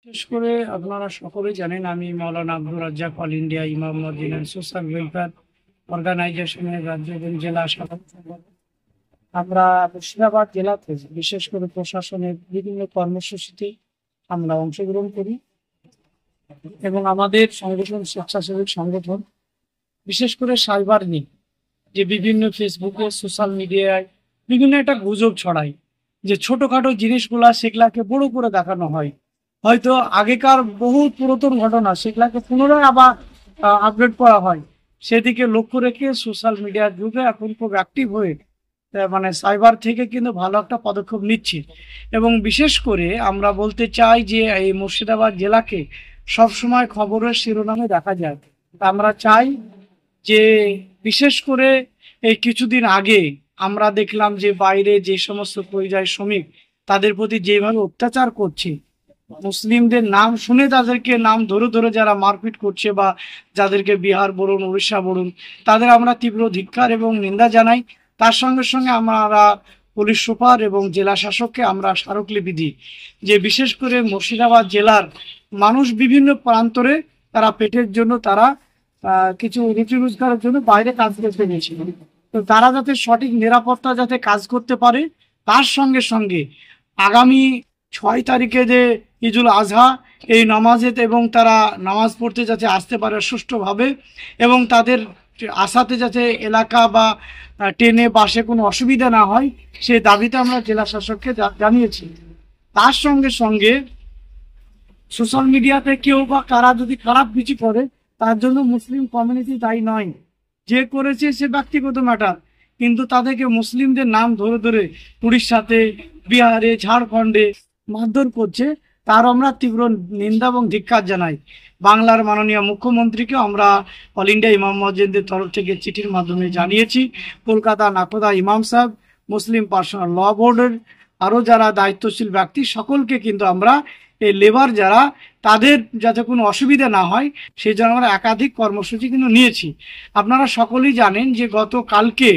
বিশেষ করে আপনারা সকলেই জানেন আমি মাওলানা আব্দুর রাজ্জাক অল ইন্ডিয়া ইমাম মসজিদ অ্যান্ড সোশ্যাল ওয়েলফেয়ার অর্গানাইজেশনের রাজ্য এবং জেলা সাধারণ সম্পাদক। আমরা মুর্শিদাবাদ জেলাতে বিশেষ করে প্রশাসনের বিভিন্ন কর্মসূচিতে আমরা অংশগ্রহণ করি এবং আমাদের সংগঠন স্বেচ্ছাসেবী সংগঠন বিশেষ করে সাইবার নিয়ে যে বিভিন্ন ফেসবুকে সোশ্যাল মিডিয়ায় বিভিন্ন একটা গুজব ছড়ায় যে ছোটখাটো জিনিসগুলা সেগুলাকে বড় করে দেখানো হয়, হয়তো আগেকার বহু পুরাতন ঘটনা সেগুলাকে পুনরায় আবার আপডেট করা হয়। সেদিকে লক্ষ্য রেখে সোশ্যাল মিডিয়ার যুগে এখন খুব অ্যাক্টিভ হয়ে মানে সাইবার থেকে কিন্তু ভালো একটা পদক্ষেপ নিচ্ছে। এবং বিশেষ করে আমরা বলতে চাই যে এই মুর্শিদাবাদ জেলাকে সবসময় খবরের শিরোনামে দেখা যায়। তা আমরা চাই যে বিশেষ করে এই কিছুদিন আগে আমরা দেখলাম যে বাইরে যে সমস্ত পরিযায়ী শ্রমিক তাদের প্রতি যেভাবে অত্যাচার করছে, মুসলিমদের নাম শুনে তাদেরকে নাম ধরে ধরে যারা মারপিট করছে বা যাদেরকে বিহার বলুন উড়িষ্যা বলুন, তাদের আমরা তীব্র ধিক্কার এবং নিন্দা জানাই। তার সঙ্গে সঙ্গে আমরা পুলিশ সুপার এবং জেলা শাসককে আমরা স্মারকলিপি দিই যে বিশেষ করে মুর্শিদাবাদ জেলার মানুষ বিভিন্ন প্রান্তরে তারা পেটের জন্য তারা কিছু রুটি রোজগারের জন্য বাইরে কাজ করতে গিয়েছিল। তো তারা যাতে সঠিক নিরাপত্তা যাতে কাজ করতে পারে, তার সঙ্গে সঙ্গে আগামী 6 তারিখে যে ঈদুল আজহা এই নামাজেতে এবং তারা নামাজ পড়তে যাতে আসতে পারে সুষ্ঠুভাবে এবং তাদের আসাতে যাতে এলাকা বা ট্রেনে বাসে কোনো অসুবিধা না হয়, সেই দাবিতে আমরা জেলা শাসককে জানিয়েছি। তার সঙ্গে সঙ্গে সোশ্যাল মিডিয়াতে কেউ বা কারা যদি খারাপ কিছু করে তার জন্য মুসলিম কমিউনিটি দায়ী নয়, যে করেছে সে ব্যক্তিগত ম্যাটার, কিন্তু তাদেরকে মুসলিমদের নাম ধরে ধরে উড়িষ্যাতে বিহারে ঝাড়খণ্ডে মারধর করছে, তার আমরা তীব্র নিন্দা এবং ধিক্কার জানাই। বাংলার মাননীয় মুখ্যমন্ত্রীকে আমরা অল ইন্ডিয়া ইমাম মসজিদের তরফ থেকে চিঠির মাধ্যমে জানিয়েছি। কলকাতা নাকোদা ইমাম সাহেব, মুসলিম পার্সোনাল ল বোর্ডের আরও যারা দায়িত্বশীল ব্যক্তি সকলকে কিন্তু আমরা এই লেবার যারা তাদের যাতে কোনো অসুবিধা না হয় সেই জন্য আমরা একাধিক কর্মসূচি কিন্তু নিয়েছি। আপনারা সকলেই জানেন যে গতকালকে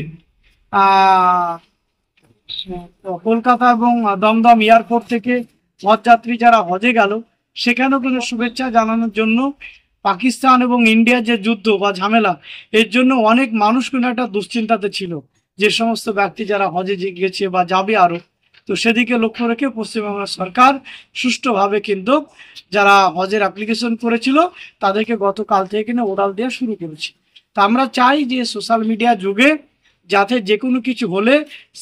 কলকাতা এবং দমদম এয়ারপোর্ট থেকে হজযাত্রী যারা হজে গেল সেখানেও কিন্তু শুভেচ্ছা জানানোর জন্য পাকিস্তান এবং ইন্ডিয়ার যে যুদ্ধ বা ঝামেলা, এর জন্য অনেক মানুষ কিন্তু একটা দুশ্চিন্তাতে ছিল যে সমস্ত ব্যক্তি যারা হজে গেছে বা যাবে আরো। তো সেদিকে লক্ষ্য রেখে পশ্চিমবঙ্গ সরকার সুষ্ঠুভাবে কিন্তু যারা হজের অ্যাপ্লিকেশন করেছিল তাদেরকে গতকাল থেকে কিনা ওড়াল দেওয়া শুরু করেছে। তা আমরা চাই যে সোশ্যাল মিডিয়া যুগে যাতে যে কোনো কিছু হলে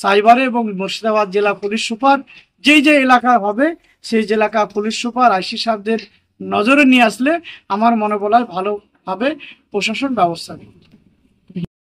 সাইবারে এবং মুর্শিদাবাদ জেলা পুলিশ সুপার যেই যে এলাকায় হবে সেই এলাকা পুলিশ সুপার আইসি সাহেবদের নজরে নিয়ে আসলে আমার মনে বলা হয় ভালোভাবে প্রশাসন ব্যবস্থা নেবে।